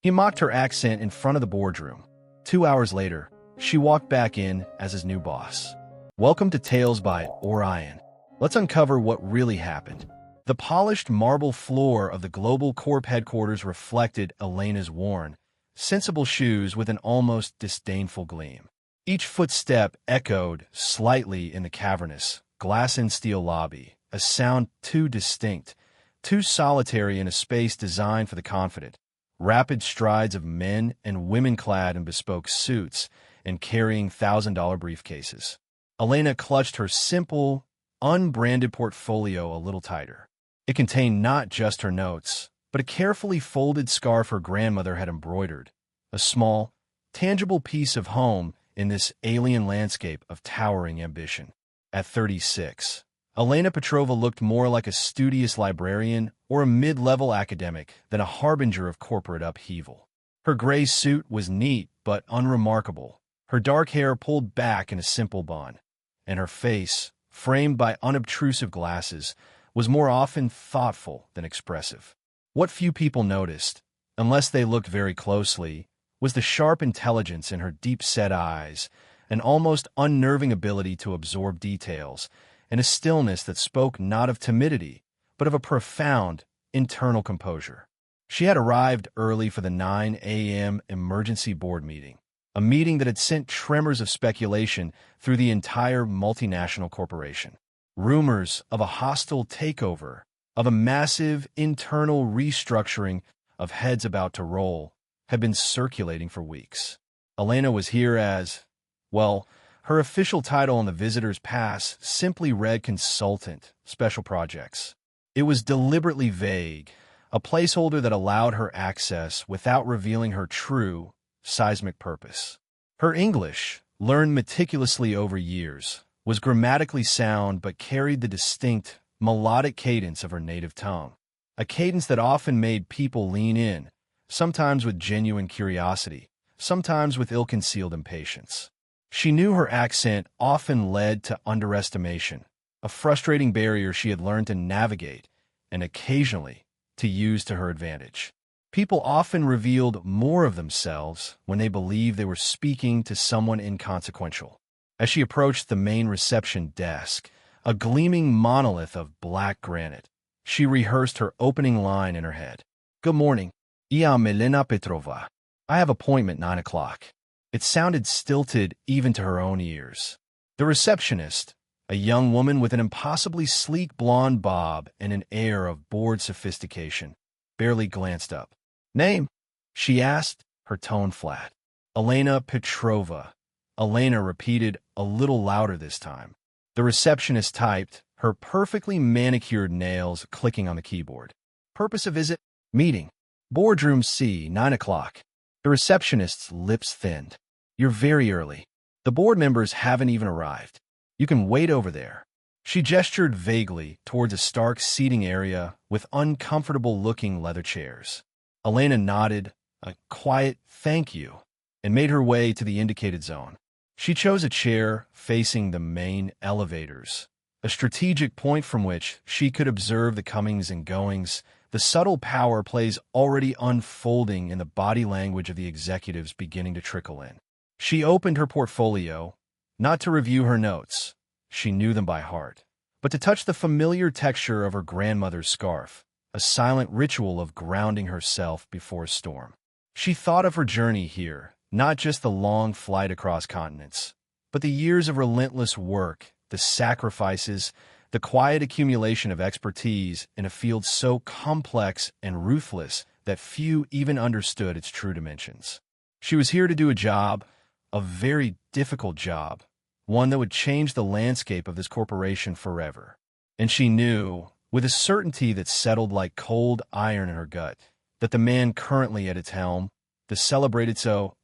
He mocked her accent in front of the boardroom. 2 hours later, she walked back in as his new boss. Welcome to Tales by Orion. Let's uncover what really happened. The polished marble floor of the Global Corp headquarters reflected Elena's worn, sensible shoes with an almost disdainful gleam. Each footstep echoed slightly in the cavernous, glass-and-steel lobby, a sound too distinct, too solitary in a space designed for the confident. Rapid strides of men and women clad in bespoke suits and carrying $1,000 briefcases. Elena clutched her simple, unbranded portfolio a little tighter. It contained not just her notes, but a carefully folded scarf her grandmother had embroidered, a small, tangible piece of home in this alien landscape of towering ambition. At 36, Elena Petrova looked more like a studious librarian or a mid-level academic than a harbinger of corporate upheaval. Her gray suit was neat but unremarkable, her dark hair pulled back in a simple bun, and her face, framed by unobtrusive glasses, was more often thoughtful than expressive. What few people noticed, unless they looked very closely, was the sharp intelligence in her deep-set eyes, an almost unnerving ability to absorb details, and a stillness that spoke not of timidity, but of a profound, internal composure. She had arrived early for the 9 a.m. emergency board meeting, a meeting that had sent tremors of speculation through the entire multinational corporation. Rumors of a hostile takeover, of a massive internal restructuring of heads about to roll, had been circulating for weeks. Elena was here as, well, her official title on the visitor's pass simply read consultant, special projects. It was deliberately vague, a placeholder that allowed her access without revealing her true, seismic purpose. Her English, learned meticulously over years, was grammatically sound but carried the distinct, melodic cadence of her native tongue, a cadence that often made people lean in, sometimes with genuine curiosity, sometimes with ill-concealed impatience. She knew her accent often led to underestimation, a frustrating barrier she had learned to navigate and occasionally to use to her advantage. People often revealed more of themselves when they believed they were speaking to someone inconsequential. As she approached the main reception desk, a gleaming monolith of black granite, she rehearsed her opening line in her head. Good morning. I am Elena Petrova. I have appointment 9 o'clock. It sounded stilted even to her own ears. The receptionist, a young woman with an impossibly sleek blonde bob and an air of bored sophistication, barely glanced up. Name? She asked, her tone flat. Elena Petrova. Elena repeated a little louder this time. The receptionist typed, her perfectly manicured nails clicking on the keyboard. Purpose of visit? Meeting. Boardroom C, 9 o'clock. The receptionist's lips thinned. You're very early. The board members haven't even arrived. You can wait over there. She gestured vaguely towards a stark seating area with uncomfortable-looking leather chairs. Elena nodded, a quiet thank you, and made her way to the indicated zone. She chose a chair facing the main elevators, a strategic point from which she could observe the comings and goings, the subtle power plays already unfolding in the body language of the executives beginning to trickle in. She opened her portfolio, not to review her notes, she knew them by heart, but to touch the familiar texture of her grandmother's scarf, a silent ritual of grounding herself before a storm. She thought of her journey here, not just the long flight across continents, but the years of relentless work, the sacrifices, the quiet accumulation of expertise in a field so complex and ruthless that few even understood its true dimensions. She was here to do a job, a very difficult job, one that would change the landscape of this corporation forever. And she knew, with a certainty that settled like cold iron in her gut, that the man currently at its helm, the celebrated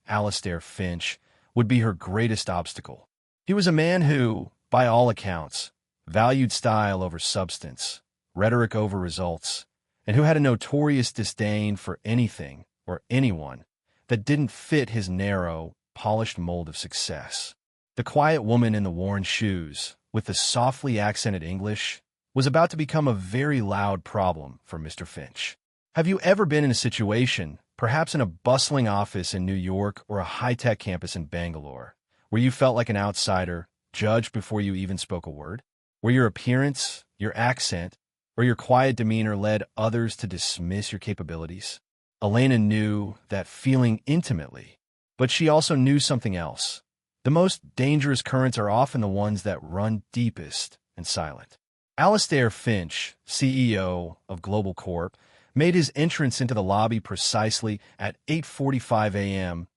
Alastair Finch, would be her greatest obstacle. He was a man who, by all accounts, valued style over substance, rhetoric over results, and who had a notorious disdain for anything or anyone that didn't fit his narrow, polished mold of success. The quiet woman in the worn shoes, with the softly accented English, was about to become a very loud problem for Mr. Finch. Have you ever been in a situation perhaps in a bustling office in New York or a high-tech campus in Bangalore, where you felt like an outsider, judged before you even spoke a word? Where your appearance, your accent, or your quiet demeanor led others to dismiss your capabilities? Elena knew that feeling intimately, but she also knew something else. The most dangerous currents are often the ones that run deepest and silent. Alastair Finch, CEO of Global Corp, made his entrance into the lobby precisely at 8:45 a.m.,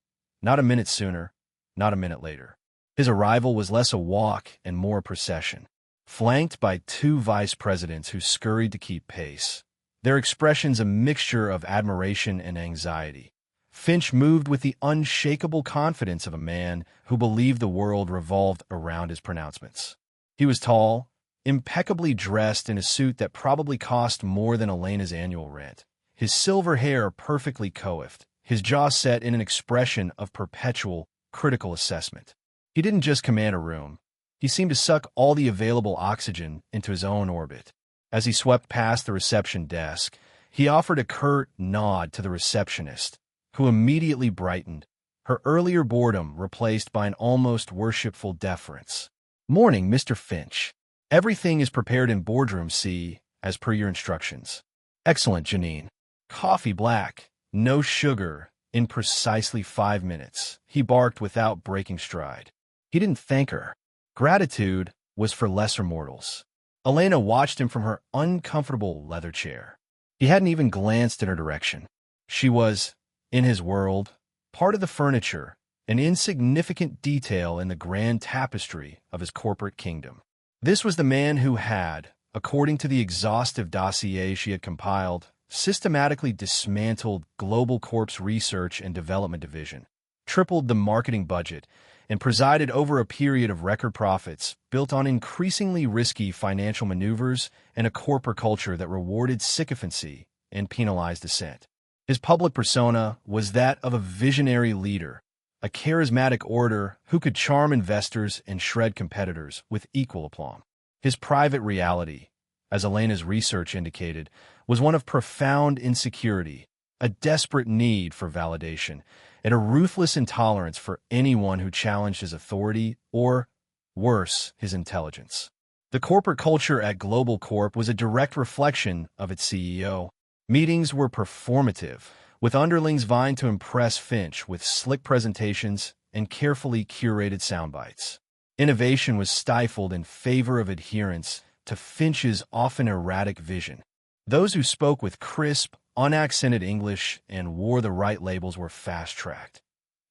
not a minute sooner, not a minute later. His arrival was less a walk and more a procession, flanked by two vice presidents who scurried to keep pace, their expressions a mixture of admiration and anxiety. Finch moved with the unshakable confidence of a man who believed the world revolved around his pronouncements. He was tall, impeccably dressed in a suit that probably cost more than Elena's annual rent, his silver hair perfectly coiffed, his jaw set in an expression of perpetual, critical assessment. He didn't just command a room. He seemed to suck all the available oxygen into his own orbit. As he swept past the reception desk, he offered a curt nod to the receptionist, who immediately brightened, her earlier boredom replaced by an almost worshipful deference. "Morning, Mr. Finch. Everything is prepared in boardroom C, as per your instructions." "Excellent, Janine. Coffee black, no sugar, in precisely 5 minutes," he barked without breaking stride. He didn't thank her. Gratitude was for lesser mortals. Elena watched him from her uncomfortable leather chair. He hadn't even glanced in her direction. She was, in his world, part of the furniture, an insignificant detail in the grand tapestry of his corporate kingdom. This was the man who had, according to the exhaustive dossier she had compiled, systematically dismantled Global Corp's research and development division, tripled the marketing budget, and presided over a period of record profits built on increasingly risky financial maneuvers and a corporate culture that rewarded sycophancy and penalized dissent. His public persona was that of a visionary leader, a charismatic orator who could charm investors and shred competitors with equal aplomb. His private reality, as Elena's research indicated, was one of profound insecurity, a desperate need for validation, and a ruthless intolerance for anyone who challenged his authority or, worse, his intelligence. The corporate culture at Global Corp was a direct reflection of its CEO. Meetings were performative, with underlings vying to impress Finch with slick presentations and carefully curated soundbites. Innovation was stifled in favor of adherence to Finch's often erratic vision. Those who spoke with crisp, unaccented English and wore the right labels were fast-tracked.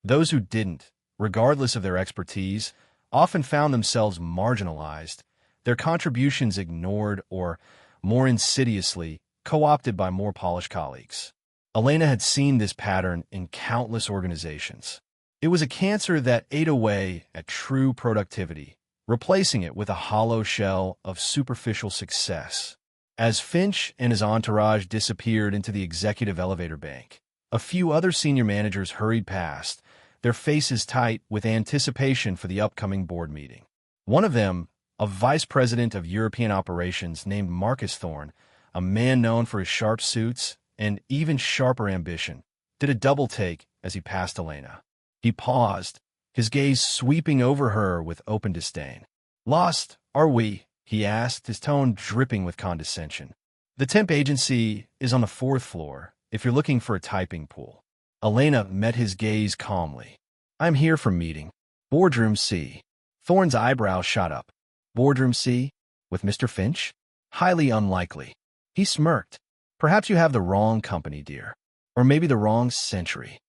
Those who didn't, regardless of their expertise, often found themselves marginalized, their contributions ignored or, more insidiously, co-opted by more polished colleagues. Elena had seen this pattern in countless organizations. It was a cancer that ate away at true productivity, replacing it with a hollow shell of superficial success. As Finch and his entourage disappeared into the executive elevator bank, a few other senior managers hurried past, their faces tight with anticipation for the upcoming board meeting. One of them, a vice president of European operations named Marcus Thorne, a man known for his sharp suits and even sharper ambition, did a double-take as he passed Elena. He paused, his gaze sweeping over her with open disdain. "Lost, are we?" he asked, his tone dripping with condescension. "The temp agency is on the 4th floor, if you're looking for a typing pool." Elena met his gaze calmly. "I'm here for meeting. Boardroom C." Thorne's eyebrows shot up. "Boardroom C? With Mr. Finch? Highly unlikely." He smirked. "Perhaps you have the wrong company, dear. Or maybe the wrong century."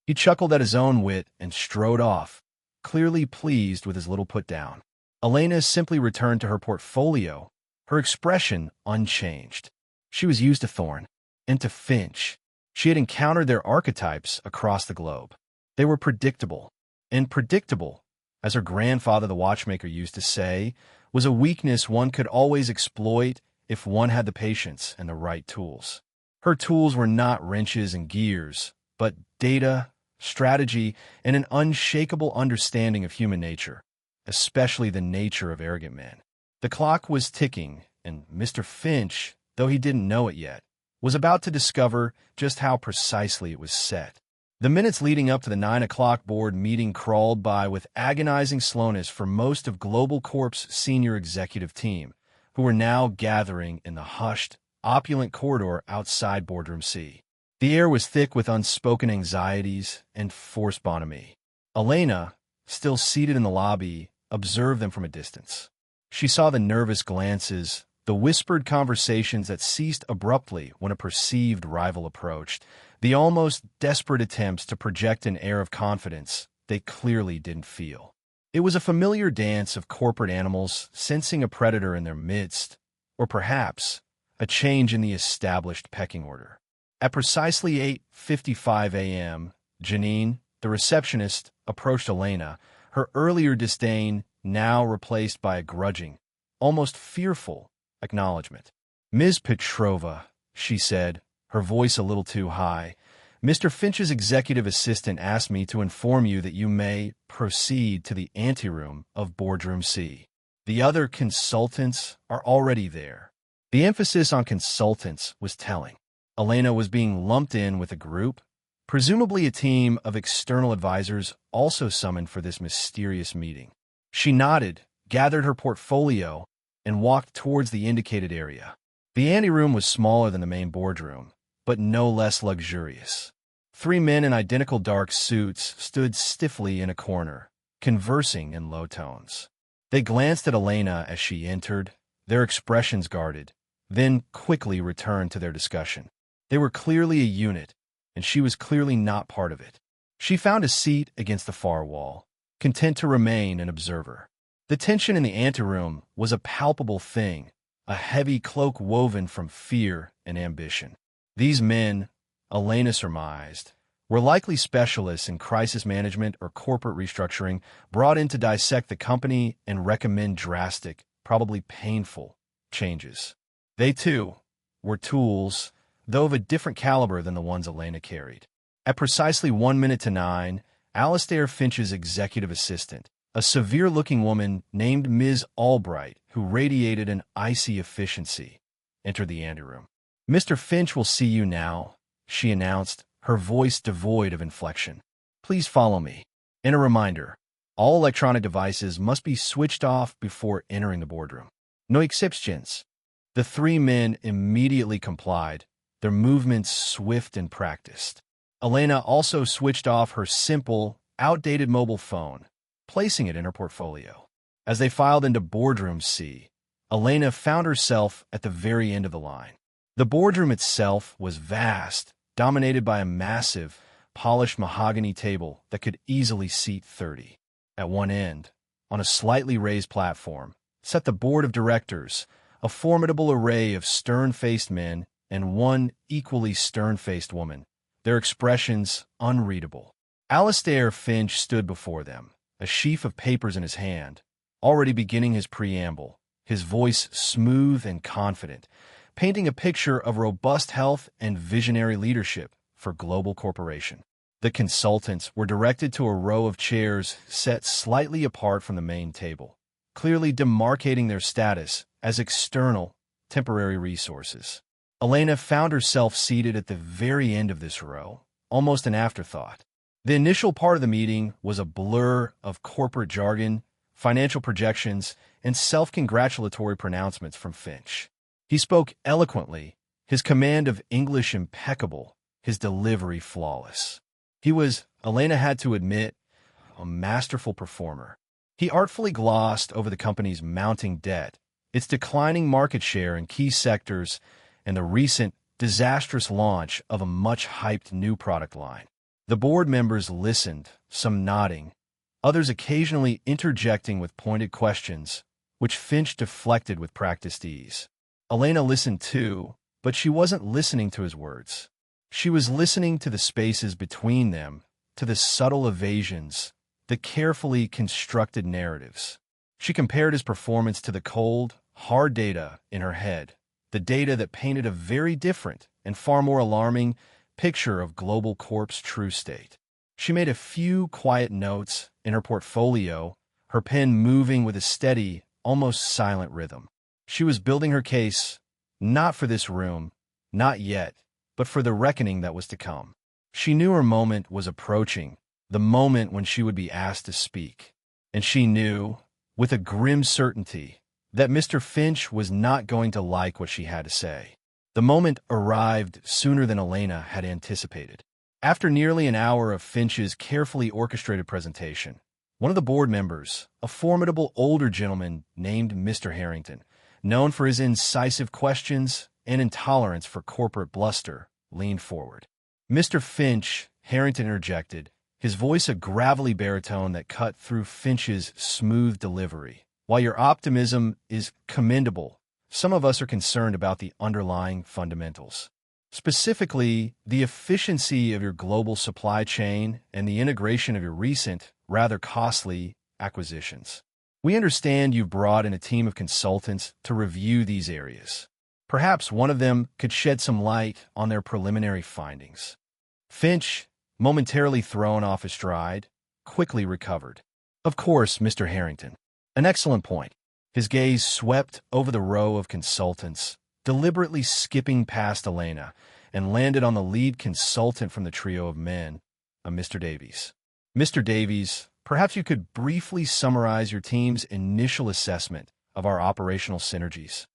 He chuckled at his own wit and strode off, clearly pleased with his little put-down. Elena simply returned to her portfolio, her expression unchanged. She was used to Thorne, and to Finch. She had encountered their archetypes across the globe. They were predictable, and predictable, as her grandfather the watchmaker used to say, was a weakness one could always exploit if one had the patience and the right tools. Her tools were not wrenches and gears, but data, strategy, and an unshakable understanding of human nature, especially the nature of arrogant men. The clock was ticking, and Mr. Finch, though he didn't know it yet, was about to discover just how precisely it was set. The minutes leading up to the 9 o'clock board meeting crawled by with agonizing slowness for most of Global Corp's senior executive team, who were now gathering in the hushed, opulent corridor outside Boardroom C. The air was thick with unspoken anxieties and forced bonhomie. Elena, still seated in the lobby, observed them from a distance. She saw the nervous glances, the whispered conversations that ceased abruptly when a perceived rival approached, the almost desperate attempts to project an air of confidence they clearly didn't feel. It was a familiar dance of corporate animals sensing a predator in their midst, or perhaps a change in the established pecking order. At precisely 8:55 a.m., Janine, the receptionist, approached Elena, her earlier disdain now replaced by a grudging, almost fearful, acknowledgement. "Ms. Petrova," she said, her voice a little too high, "Mr. Finch's executive assistant asked me to inform you that you may proceed to the anteroom of Boardroom C. The other consultants are already there." The emphasis on consultants was telling. Elena was being lumped in with a group, presumably a team of external advisors also summoned for this mysterious meeting. She nodded, gathered her portfolio, and walked towards the indicated area. The anteroom was smaller than the main boardroom, but no less luxurious. 3 men in identical dark suits stood stiffly in a corner, conversing in low tones. They glanced at Elena as she entered, their expressions guarded, then quickly returned to their discussion. They were clearly a unit, and she was clearly not part of it. She found a seat against the far wall, content to remain an observer. The tension in the anteroom was a palpable thing, a heavy cloak woven from fear and ambition. These men, Elena surmised, were likely specialists in crisis management or corporate restructuring, brought in to dissect the company and recommend drastic, probably painful, changes. They, too, were tools, though of a different caliber than the ones Elena carried. At precisely 1 minute to 9, Alastair Finch's executive assistant, a severe-looking woman named Ms. Albright, who radiated an icy efficiency, entered the anteroom. "Mr. Finch will see you now," she announced, her voice devoid of inflection. "Please follow me." And a reminder, all electronic devices must be switched off before entering the boardroom. No exceptions. The 3 men immediately complied, their movements swift and practiced. Elena also switched off her simple, outdated mobile phone, placing it in her portfolio. As they filed into Boardroom C, Elena found herself at the very end of the line. The boardroom itself was vast, dominated by a massive, polished mahogany table that could easily seat 30. At one end, on a slightly raised platform, sat the board of directors, a formidable array of stern-faced men and one equally stern-faced woman, their expressions unreadable. Alastair Finch stood before them, a sheaf of papers in his hand, already beginning his preamble, his voice smooth and confident, painting a picture of robust health and visionary leadership for Global Corporation. The consultants were directed to a row of chairs set slightly apart from the main table, clearly demarcating their status as external, temporary resources. Elena found herself seated at the very end of this row, almost an afterthought. The initial part of the meeting was a blur of corporate jargon, financial projections, and self-congratulatory pronouncements from Finch. He spoke eloquently, his command of English impeccable, his delivery flawless. He was, Elena had to admit, a masterful performer. He artfully glossed over the company's mounting debt, its declining market share in key sectors, and the recent, disastrous launch of a much-hyped new product line. The board members listened, some nodding, others occasionally interjecting with pointed questions, which Finch deflected with practiced ease. Elena listened too, but she wasn't listening to his words. She was listening to the spaces between them, to the subtle evasions, the carefully constructed narratives. She compared his performance to the cold, hard data in her head, the data that painted a very different and far more alarming picture of Global Corp's true state. She made a few quiet notes in her portfolio, her pen moving with a steady, almost silent rhythm. She was building her case, not for this room, not yet, but for the reckoning that was to come. She knew her moment was approaching, the moment when she would be asked to speak. And she knew, with a grim certainty, that Mr. Finch was not going to like what she had to say. The moment arrived sooner than Elena had anticipated. After nearly an hour of Finch's carefully orchestrated presentation, one of the board members, a formidable older gentleman named Mr. Harrington, known for his incisive questions and intolerance for corporate bluster, leaned forward. "Mr. Finch," Harrington interjected, his voice a gravelly baritone that cut through Finch's smooth delivery. "While your optimism is commendable, some of us are concerned about the underlying fundamentals. Specifically, the efficiency of your global supply chain and the integration of your recent, rather costly, acquisitions. We understand you've brought in a team of consultants to review these areas. Perhaps one of them could shed some light on their preliminary findings." Finch, momentarily thrown off his stride, quickly recovered. "Of course, Mr. Harrington. An excellent point." His gaze swept over the row of consultants, deliberately skipping past Elena, and landed on the lead consultant from the trio of men, a Mr. Davies. "Mr. Davies, perhaps you could briefly summarize your team's initial assessment of our operational synergies."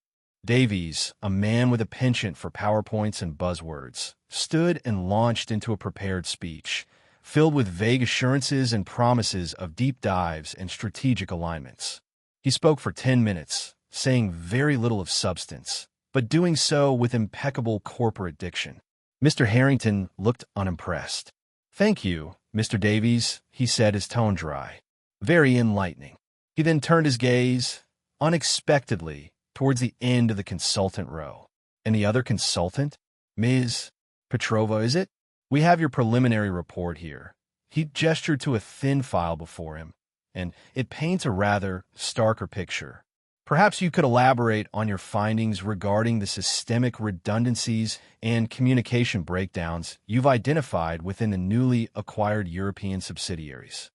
Davies, a man with a penchant for PowerPoints and buzzwords, stood and launched into a prepared speech, filled with vague assurances and promises of deep dives and strategic alignments. He spoke for 10 minutes, saying very little of substance, but doing so with impeccable corporate diction. Mr. Harrington looked unimpressed. "Thank you, Mr. Davies," he said, his tone dry. "Very enlightening." He then turned his gaze, unexpectedly, towards the end of the consultant row. "And the other consultant? Ms. Petrova, is it? We have your preliminary report here." He gestured to a thin file before him, and it paints a rather starker picture. "Perhaps you could elaborate on your findings regarding the systemic redundancies and communication breakdowns you've identified within the newly acquired European subsidiaries."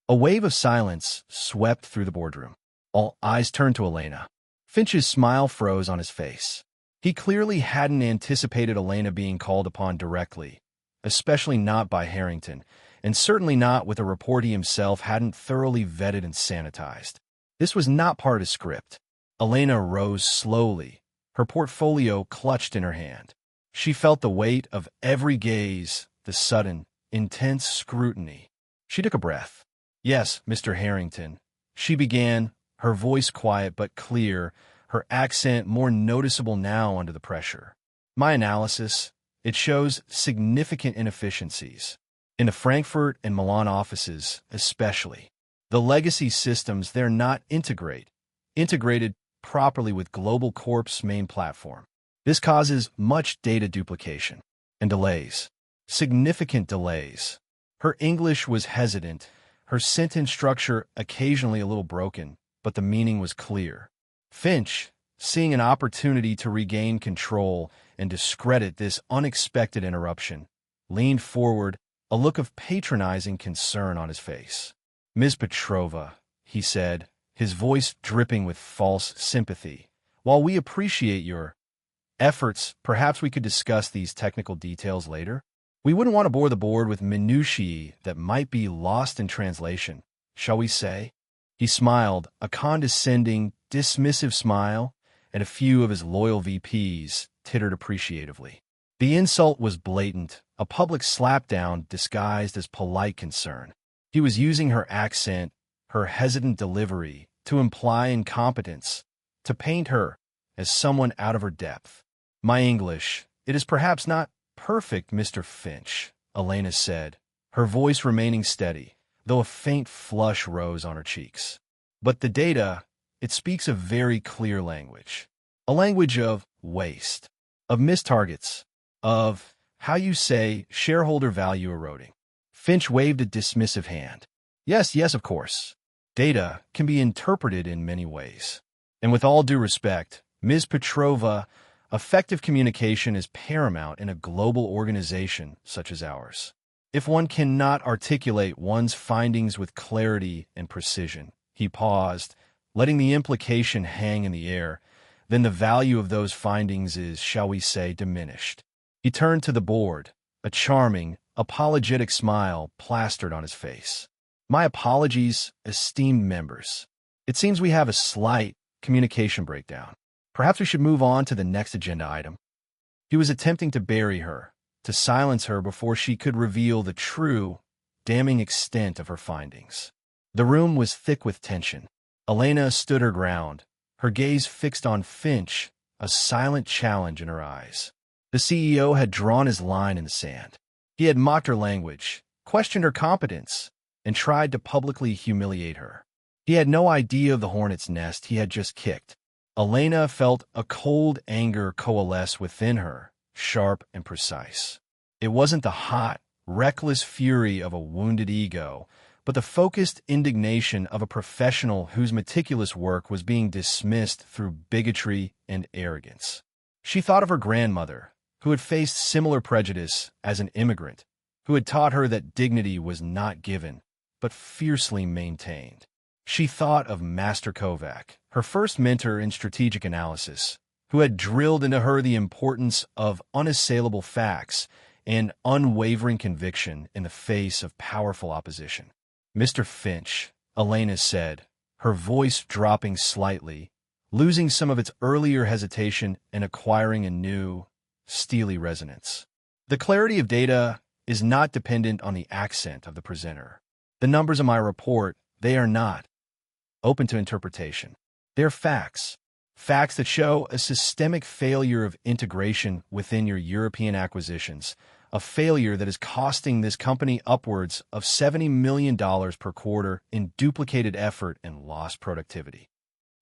A wave of silence swept through the boardroom. All eyes turned to Elena. Finch's smile froze on his face. He clearly hadn't anticipated Elena being called upon directly, especially not by Harrington, and certainly not with a report he himself hadn't thoroughly vetted and sanitized. This was not part of his script. Elena rose slowly, her portfolio clutched in her hand. She felt the weight of every gaze, the sudden, intense scrutiny. She took a breath. "Yes, Mr. Harrington," she began, her voice quiet but clear, her accent more noticeable now under the pressure. "My analysis, it shows significant inefficiencies. In the Frankfurt and Milan offices, especially. The legacy systems, they're not integrated properly with Global Corp's main platform. This causes much data duplication and delays, significant delays." Her English was hesitant, her sentence structure occasionally a little broken, but the meaning was clear. Finch, seeing an opportunity to regain control and discredit this unexpected interruption, leaned forward, a look of patronizing concern on his face. "Ms. Petrova," he said, his voice dripping with false sympathy, "while we appreciate your efforts, perhaps we could discuss these technical details later? We wouldn't want to bore the board with minutiae that might be lost in translation, shall we say?" He smiled, a condescending, dismissive smile, and a few of his loyal VPs tittered appreciatively. The insult was blatant, a public slapdown disguised as polite concern. He was using her accent, her hesitant delivery, to imply incompetence, to paint her as someone out of her depth. "My English, it is perhaps not perfect, Mr. Finch," Elena said, her voice remaining steady, though a faint flush rose on her cheeks. "But the data, it speaks a very clear language. A language of waste, of missed targets, of, how you say, shareholder value eroding." Finch waved a dismissive hand. Yes, of course. Data can be interpreted in many ways. And with all due respect, Ms. Petrova, effective communication is paramount in a global organization such as ours. If one cannot articulate one's findings with clarity and precision," he paused, letting the implication hang in the air, then the value of those findings is, shall we say, diminished. He turned to the board, a charming, apologetic smile plastered on his face. My apologies, esteemed members. It seems we have a slight communication breakdown. Perhaps we should move on to the next agenda item. He was attempting to bury her, to silence her before she could reveal the true, damning extent of her findings. The room was thick with tension. Elena stood her ground, her gaze fixed on Finch, a silent challenge in her eyes. The CEO had drawn his line in the sand. He had mocked her language, questioned her competence, and tried to publicly humiliate her. He had no idea of the hornet's nest he had just kicked. Elena felt a cold anger coalesce within her, sharp and precise. It wasn't the hot, reckless fury of a wounded ego, but the focused indignation of a professional whose meticulous work was being dismissed through bigotry and arrogance. She thought of her grandmother, who had faced similar prejudice as an immigrant, who had taught her that dignity was not given, but fiercely maintained. She thought of Master Kovac, her first mentor in strategic analysis, who had drilled into her the importance of unassailable facts and unwavering conviction in the face of powerful opposition. Mr. Finch, Elena said, her voice dropping slightly, losing some of its earlier hesitation and acquiring a new, steely resonance. The clarity of data is not dependent on the accent of the presenter. The numbers of my report, they are not open to interpretation. They're facts. Facts that show a systemic failure of integration within your European acquisitions, a failure that is costing this company upwards of $70 million per quarter in duplicated effort and lost productivity.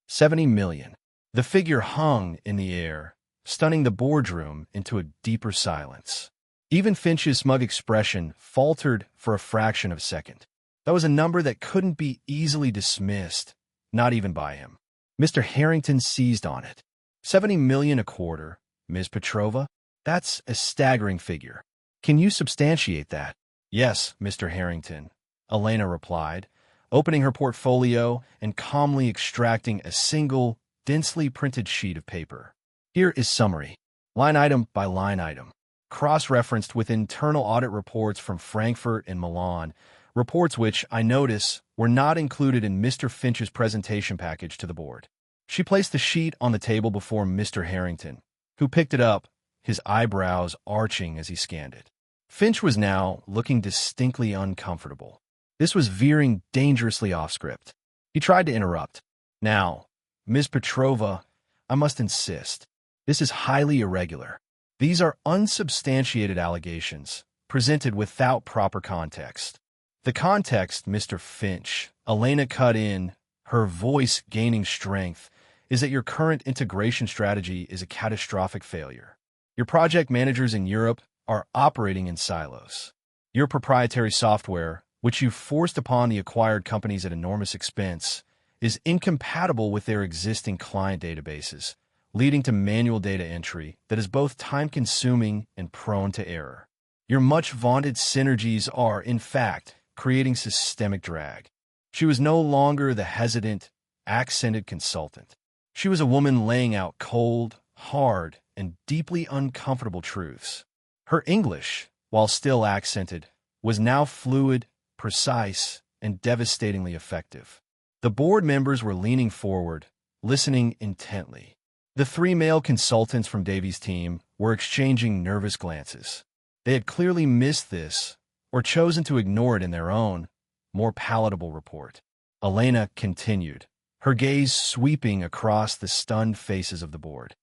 70 million. The figure hung in the air, stunning the boardroom into a deeper silence. Even Finch's smug expression faltered for a fraction of a second. That was a number that couldn't be easily dismissed, not even by him. Mr. Harrington seized on it. 70 million a quarter, Ms. Petrova? That's a staggering figure. Can you substantiate that? Yes, Mr. Harrington, Elena replied, opening her portfolio and calmly extracting a single, densely printed sheet of paper. Here is summary, line item by line item, cross-referenced with internal audit reports from Frankfurt and Milan, reports which, I notice, were not included in Mr. Finch's presentation package to the board. She placed the sheet on the table before Mr. Harrington, who picked it up, his eyebrows arching as he scanned it. Finch was now looking distinctly uncomfortable. This was veering dangerously off script. He tried to interrupt. Now, Ms. Petrova, I must insist. This is highly irregular. These are unsubstantiated allegations, presented without proper context. The context, Mr. Finch, Elena cut in, her voice gaining strength, is that your current integration strategy is a catastrophic failure. Your project managers in Europe are operating in silos. Your proprietary software, which you forced upon the acquired companies at enormous expense, is incompatible with their existing client databases, leading to manual data entry that is both time-consuming and prone to error. Your much-vaunted synergies are, in fact, creating systemic drag. She was no longer the hesitant, accented consultant. She was a woman laying out cold, hard, and deeply uncomfortable truths. Her English, while still accented, was now fluid, precise, and devastatingly effective. The board members were leaning forward, listening intently. The three male consultants from Davies' team were exchanging nervous glances. They had clearly missed this, or chosen to ignore it in their own, more palatable report. Elena continued, her gaze sweeping across the stunned faces of the board.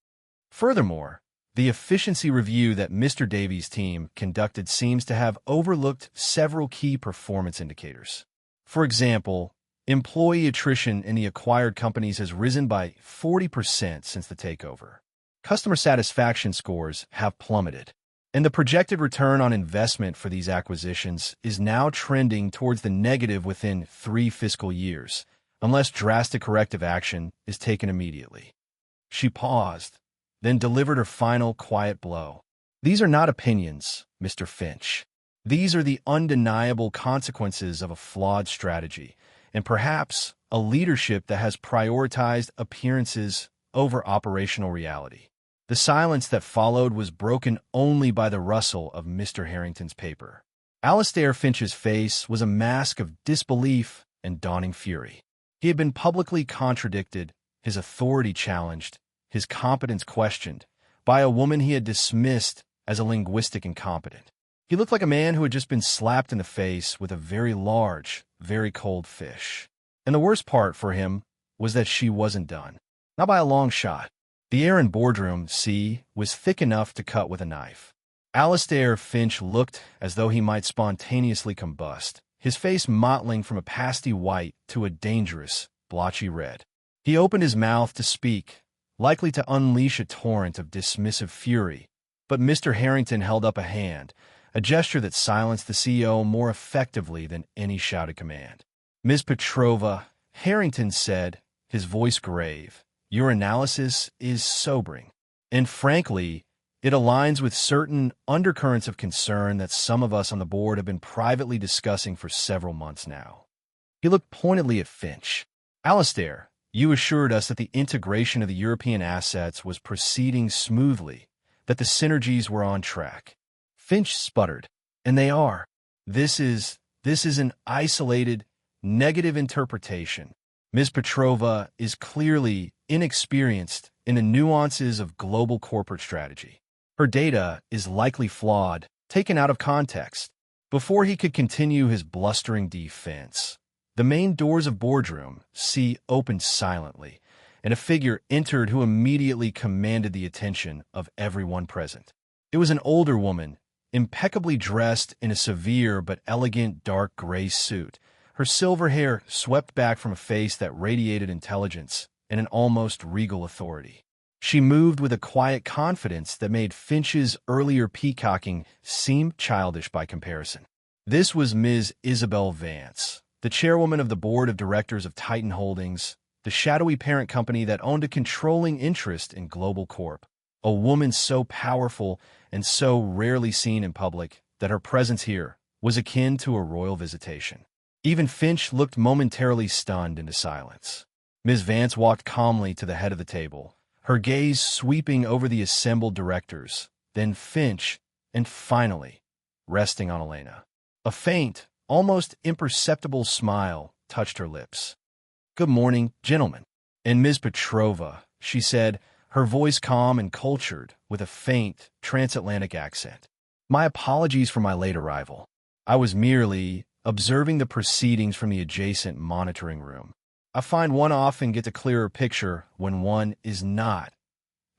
Furthermore, the efficiency review that Mr. Davies' team conducted seems to have overlooked several key performance indicators. For example, employee attrition in the acquired companies has risen by 40% since the takeover. Customer satisfaction scores have plummeted, and the projected return on investment for these acquisitions is now trending towards the negative within 3 fiscal years, unless drastic corrective action is taken immediately. She paused, then delivered her final quiet blow. These are not opinions, Mr. Finch. These are the undeniable consequences of a flawed strategy, and perhaps a leadership that has prioritized appearances over operational reality. The silence that followed was broken only by the rustle of Mr. Harrington's paper. Alastair Finch's face was a mask of disbelief and dawning fury. He had been publicly contradicted, his authority challenged, his competence questioned, by a woman he had dismissed as a linguistic incompetent. He looked like a man who had just been slapped in the face with a very large, very cold fish. And the worst part for him was that she wasn't done. Not by a long shot. The air in boardroom C was thick enough to cut with a knife. Alastair Finch looked as though he might spontaneously combust, his face mottling from a pasty white to a dangerous, blotchy red. He opened his mouth to speak, likely to unleash a torrent of dismissive fury, but Mr. Harrington held up a hand, a gesture that silenced the CEO more effectively than any shouted command. "Ms. Petrova," Harrington said, his voice grave, "your analysis is sobering. And frankly, it aligns with certain undercurrents of concern that some of us on the board have been privately discussing for several months now." He looked pointedly at Finch. "Alastair, you assured us that the integration of the European assets was proceeding smoothly, that the synergies were on track." Finch sputtered. "And they are. This is an isolated, negative interpretation. Ms. Petrova is clearly inexperienced in the nuances of global corporate strategy. Her data is likely flawed, taken out of context." Before he could continue his blustering defense, the main doors of boardroom C opened silently, and a figure entered who immediately commanded the attention of everyone present. It was an older woman, impeccably dressed in a severe but elegant dark gray suit, her silver hair swept back from a face that radiated intelligence and an almost regal authority. She moved with a quiet confidence that made Finch's earlier peacocking seem childish by comparison. This was Ms. Isabel Vance, the chairwoman of the board of directors of Titan Holdings, the shadowy parent company that owned a controlling interest in Global Corp. A woman so powerful and so rarely seen in public that her presence here was akin to a royal visitation. Even Finch looked momentarily stunned into silence. Ms. Vance walked calmly to the head of the table, her gaze sweeping over the assembled directors, then Finch, and finally, resting on Elena. A faint, almost imperceptible smile touched her lips. "Good morning, gentlemen." "And Ms. Petrova," she said, her voice calm and cultured, with a faint, transatlantic accent. "My apologies for my late arrival. I was merely observing the proceedings from the adjacent monitoring room. I find one often gets a clearer picture when one is not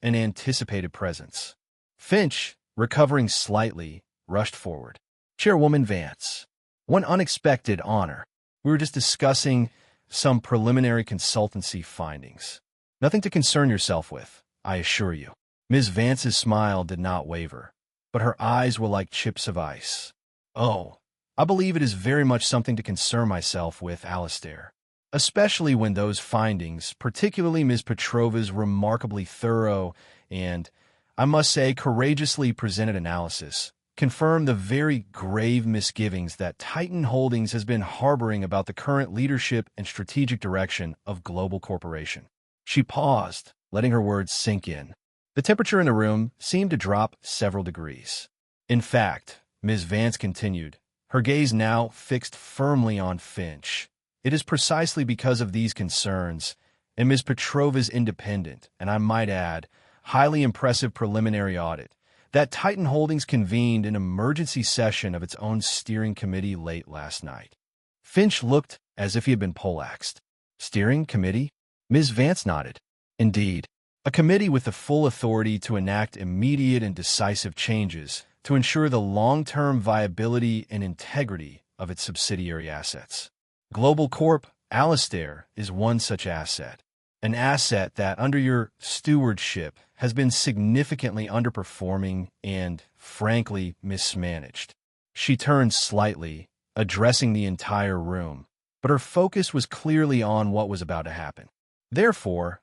an anticipated presence." Finch, recovering slightly, rushed forward. "Chairwoman Vance, one unexpected honor. We were just discussing some preliminary consultancy findings. Nothing to concern yourself with, I assure you." Ms. Vance's smile did not waver, but her eyes were like chips of ice. "Oh, I believe it is very much something to concern myself with, Alastair. Especially when those findings, particularly Ms. Petrova's remarkably thorough and, I must say, courageously presented analysis, confirm the very grave misgivings that Titan Holdings has been harboring about the current leadership and strategic direction of Global Corporation." She paused, letting her words sink in. The temperature in the room seemed to drop several degrees. "In fact," Ms. Vance continued, her gaze now fixed firmly on Finch, "it is precisely because of these concerns and Ms. Petrova's independent, and I might add, highly impressive preliminary audit, that Titan Holdings convened an emergency session of its own steering committee late last night." Finch looked as if he had been poleaxed. "Steering committee?" Ms. Vance nodded. "Indeed, a committee with the full authority to enact immediate and decisive changes to ensure the long-term viability and integrity of its subsidiary assets. Global Corp, Alastair, is one such asset. An asset that, under your stewardship, has been significantly underperforming and, frankly, mismanaged." She turned slightly, addressing the entire room, but her focus was clearly on what was about to happen. Therefore,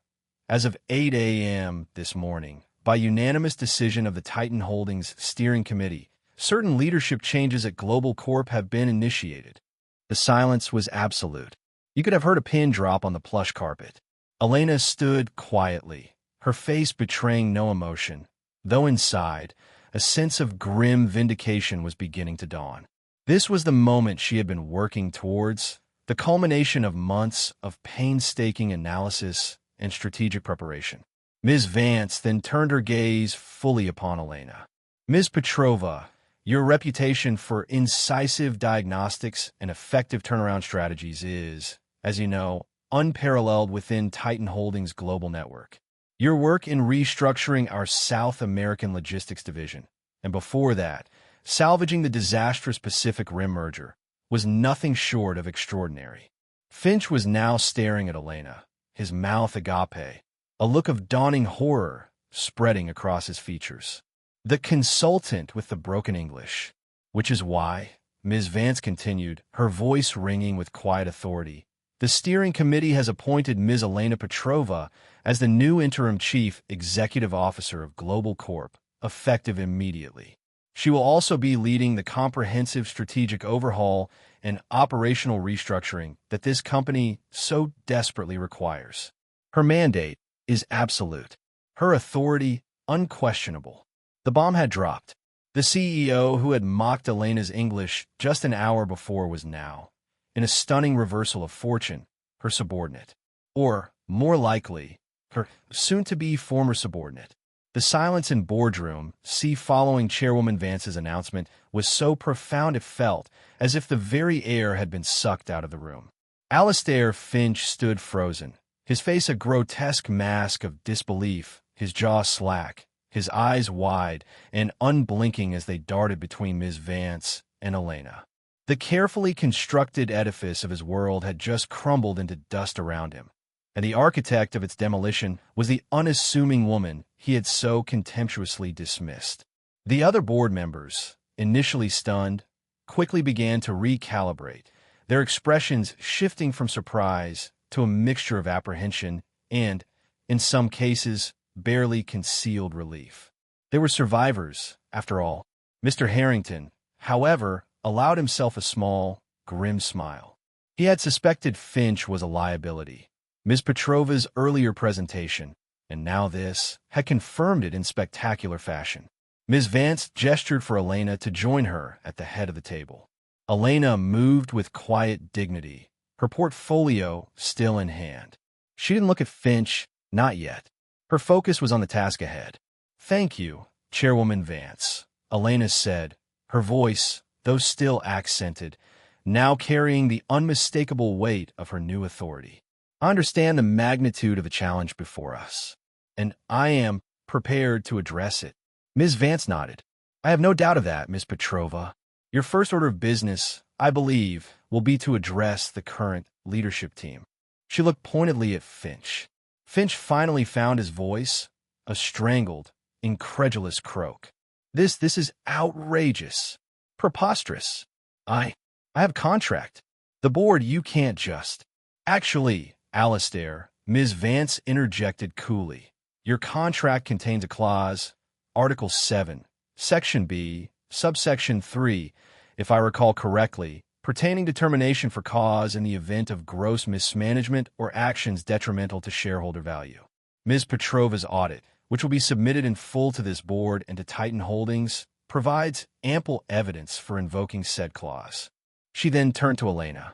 as of 8 a.m. this morning, by unanimous decision of the Titan Holdings Steering Committee, certain leadership changes at Global Corp have been initiated. The silence was absolute. You could have heard a pin drop on the plush carpet. Elena stood quietly, her face betraying no emotion, though inside, a sense of grim vindication was beginning to dawn. This was the moment she had been working towards, the culmination of months of painstaking analysis and strategic preparation. Ms. Vance then turned her gaze fully upon Elena. Ms. Petrova, your reputation for incisive diagnostics and effective turnaround strategies is, as you know, unparalleled within Titan Holdings' global network. Your work in restructuring our South American logistics division, and before that, salvaging the disastrous Pacific Rim merger, was nothing short of extraordinary. Finch was now staring at Elena, his mouth agape, a look of dawning horror spreading across his features. The consultant with the broken English, which is why, Ms. Vance continued, her voice ringing with quiet authority, the steering committee has appointed Ms. Elena Petrova as the new interim chief executive officer of Global Corp, effective immediately. She will also be leading the comprehensive strategic overhaul and operational restructuring that this company so desperately requires. Her mandate is absolute. Her authority unquestionable. The bomb had dropped. The CEO who had mocked Elena's English just an hour before was now, in a stunning reversal of fortune, her subordinate. Or, more likely, her soon-to-be former subordinate. The silence in boardroom, following Chairwoman Vance's announcement, was so profound it felt as if the very air had been sucked out of the room. Alistair Finch stood frozen, his face a grotesque mask of disbelief, his jaw slack, his eyes wide and unblinking as they darted between Ms. Vance and Elena. The carefully constructed edifice of his world had just crumbled into dust around him, and the architect of its demolition was the unassuming woman he had so contemptuously dismissed. The other board members, initially stunned, quickly began to recalibrate, their expressions shifting from surprise to a mixture of apprehension and, in some cases, barely concealed relief. They were survivors, after all. Mr. Harrington, however, allowed himself a small, grim smile. He had suspected Finch was a liability. Ms. Petrova's earlier presentation, and now this, had confirmed it in spectacular fashion. Ms. Vance gestured for Elena to join her at the head of the table. Elena moved with quiet dignity, her portfolio still in hand. She didn't look at Finch, not yet. Her focus was on the task ahead. "Thank you, Chairwoman Vance," Elena said, her voice, though still accented, now carrying the unmistakable weight of her new authority. "I understand the magnitude of the challenge before us, and I am prepared to address it." Ms. Vance nodded. "I have no doubt of that, Ms. Petrova. Your first order of business, I believe, will be to address the current leadership team." She looked pointedly at Finch. Finch finally found his voice, a strangled, incredulous croak. This is outrageous. Preposterous. I have contract. The board, you can't just." "Actually, Alistair," Ms. Vance interjected coolly, "your contract contains a clause, Article 7, Section B, Subsection 3, if I recall correctly, pertaining to termination for cause in the event of gross mismanagement or actions detrimental to shareholder value. Ms. Petrova's audit, which will be submitted in full to this board and to Titan Holdings, provides ample evidence for invoking said clause." She then turned to Elena.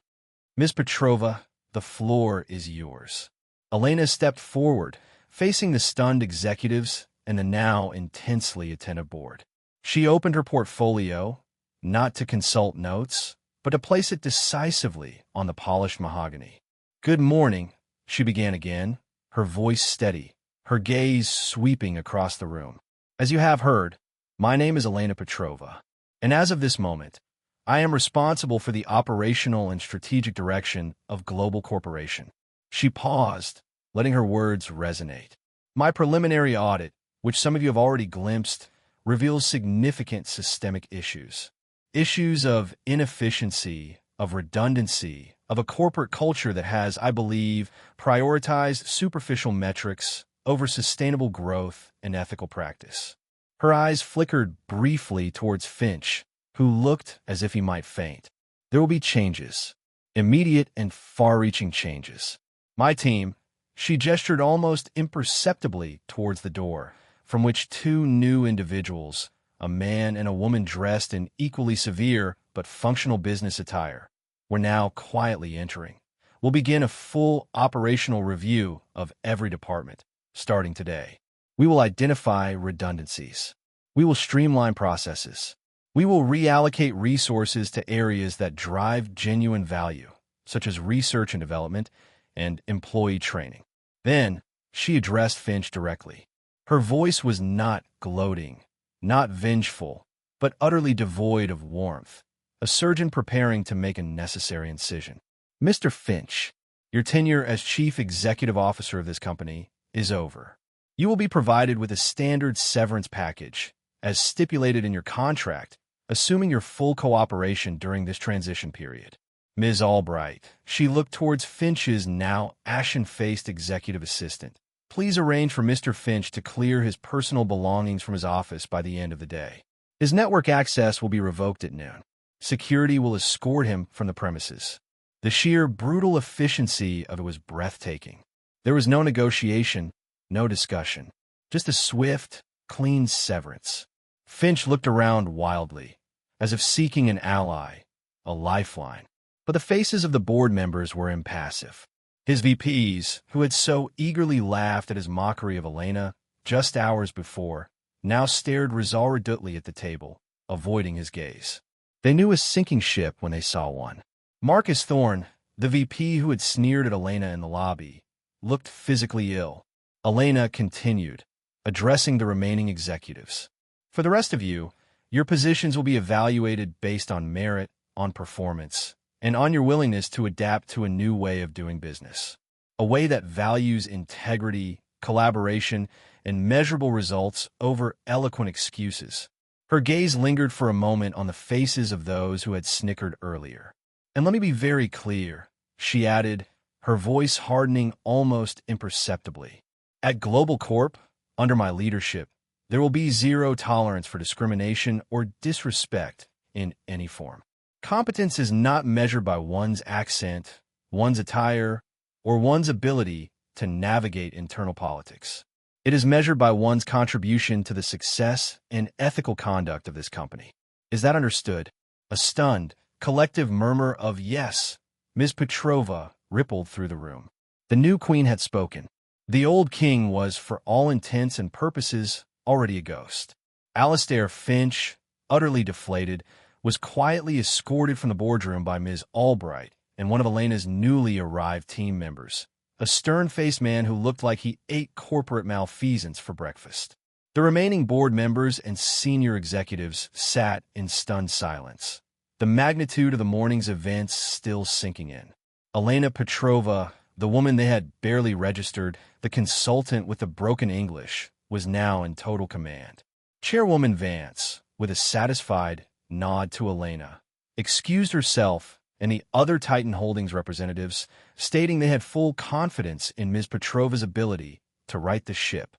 "Ms. Petrova, the floor is yours." Elena stepped forward, facing the stunned executives and the now intensely attentive board. She opened her portfolio, not to consult notes, but to place it decisively on the polished mahogany. "Good morning," she began again, her voice steady, her gaze sweeping across the room. "As you have heard, my name is Elena Petrova, and as of this moment, I am responsible for the operational and strategic direction of Global Corporation." She paused, letting her words resonate. "My preliminary audit, which some of you have already glimpsed, reveals significant systemic issues. Issues of inefficiency, of redundancy, of a corporate culture that has, I believe, prioritized superficial metrics over sustainable growth and ethical practice." Her eyes flickered briefly towards Finch, who looked as if he might faint. "There will be changes, immediate and far-reaching changes. My team, She gestured almost imperceptibly towards the door, from which two new individuals, a man and a woman dressed in equally severe but functional business attire, were now quietly entering. We'll begin a full operational review of every department, starting today. We will identify redundancies. We will streamline processes. We will reallocate resources to areas that drive genuine value, such as research and development and employee training. Then, she addressed Finch directly. Her voice was not gloating, not vengeful, but utterly devoid of warmth, a surgeon preparing to make a necessary incision. Mr. Finch, your tenure as Chief Executive Officer of this company is over. You will be provided with a standard severance package, as stipulated in your contract, assuming your full cooperation during this transition period. Ms. Albright, she looked towards Finch's now ashen-faced executive assistant. Please arrange for Mr. Finch to clear his personal belongings from his office by the end of the day. His network access will be revoked at noon. Security will escort him from the premises. The sheer brutal efficiency of it was breathtaking. There was no negotiation, no discussion, just a swift, clean severance. Finch looked around wildly, as if seeking an ally, a lifeline. But the faces of the board members were impassive. His VPs, who had so eagerly laughed at his mockery of Elena just hours before, now stared resolutely at the table, avoiding his gaze. They knew a sinking ship when they saw one. Marcus Thorne, the VP who had sneered at Elena in the lobby, looked physically ill. Elena continued, addressing the remaining executives. For the rest of you, your positions will be evaluated based on merit, on performance, and on your willingness to adapt to a new way of doing business. A way that values integrity, collaboration, and measurable results over eloquent excuses. Her gaze lingered for a moment on the faces of those who had snickered earlier. And let me be very clear, she added, her voice hardening almost imperceptibly. At Global Corp, under my leadership, there will be zero tolerance for discrimination or disrespect in any form. Competence is not measured by one's accent, one's attire, or one's ability to navigate internal politics. It is measured by one's contribution to the success and ethical conduct of this company. Is that understood? A stunned, collective murmur of yes, Ms. Petrova, rippled through the room. The new queen had spoken. The old king was, for all intents and purposes, already a ghost. Alastair Finch, utterly deflated, was quietly escorted from the boardroom by Ms. Albright and one of Elena's newly arrived team members, a stern-faced man who looked like he ate corporate malfeasance for breakfast. The remaining board members and senior executives sat in stunned silence, the magnitude of the morning's events still sinking in. Elena Petrova, the woman they had barely registered, the consultant with the broken English, was now in total command. Chairwoman Vance, with a satisfied nod to Elena, excused herself and the other Titan Holdings representatives, stating they had full confidence in Ms. Petrova's ability to right the ship.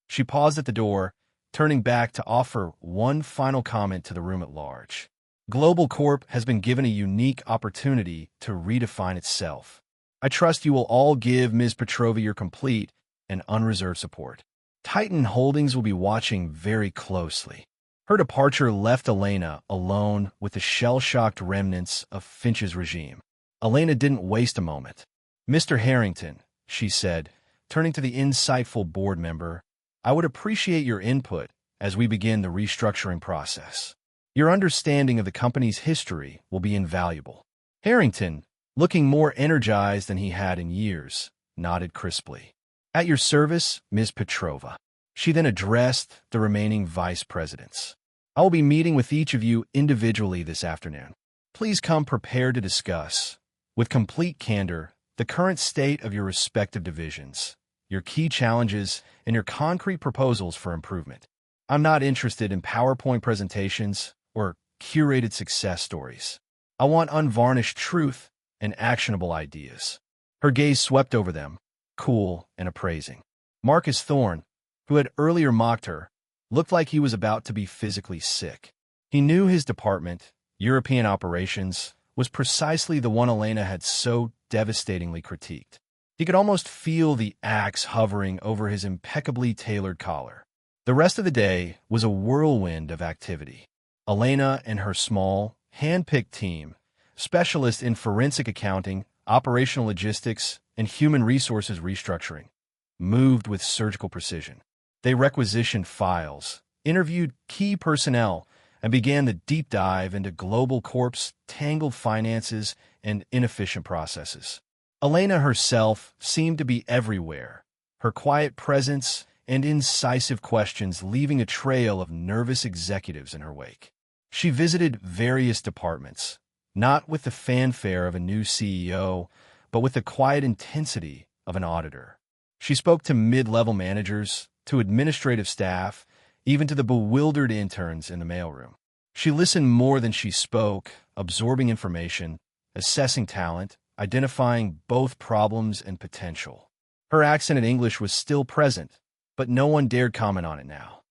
She paused at the door, turning back to offer one final comment to the room at large. Global Corp has been given a unique opportunity to redefine itself. I trust you will all give Ms. Petrova your complete and unreserved support. Titan Holdings will be watching very closely. Her departure left Elena alone with the shell-shocked remnants of Finch's regime. Elena didn't waste a moment. Mr. Harrington, she said, turning to the insightful board member, I would appreciate your input as we begin the restructuring process. Your understanding of the company's history will be invaluable. Harrington, looking more energized than he had in years, nodded crisply. At your service, Ms. Petrova. She then addressed the remaining vice presidents. I will be meeting with each of you individually this afternoon. Please come prepared to discuss, with complete candor, the current state of your respective divisions, your key challenges, and your concrete proposals for improvement. I'm not interested in PowerPoint presentations or curated success stories. I want unvarnished truth and actionable ideas. Her gaze swept over them, cool and appraising. Marcus Thorne, who had earlier mocked her, looked like he was about to be physically sick. He knew his department, European operations, was precisely the one Elena had so devastatingly critiqued. He could almost feel the axe hovering over his impeccably tailored collar. The rest of the day was a whirlwind of activity. Elena and her small, hand-picked team, specialists in forensic accounting, operational logistics, and human resources restructuring, moved with surgical precision. They requisitioned files, interviewed key personnel, and began the deep dive into Global Corp's tangled finances and inefficient processes. Elena herself seemed to be everywhere, her quiet presence and incisive questions leaving a trail of nervous executives in her wake. She visited various departments, not with the fanfare of a new CEO, but with the quiet intensity of an auditor. She spoke to mid-level managers, to administrative staff, even to the bewildered interns in the mailroom. She listened more than she spoke, absorbing information, assessing talent, identifying both problems and potential. Her accent in English was still present, but no one dared comment on it now.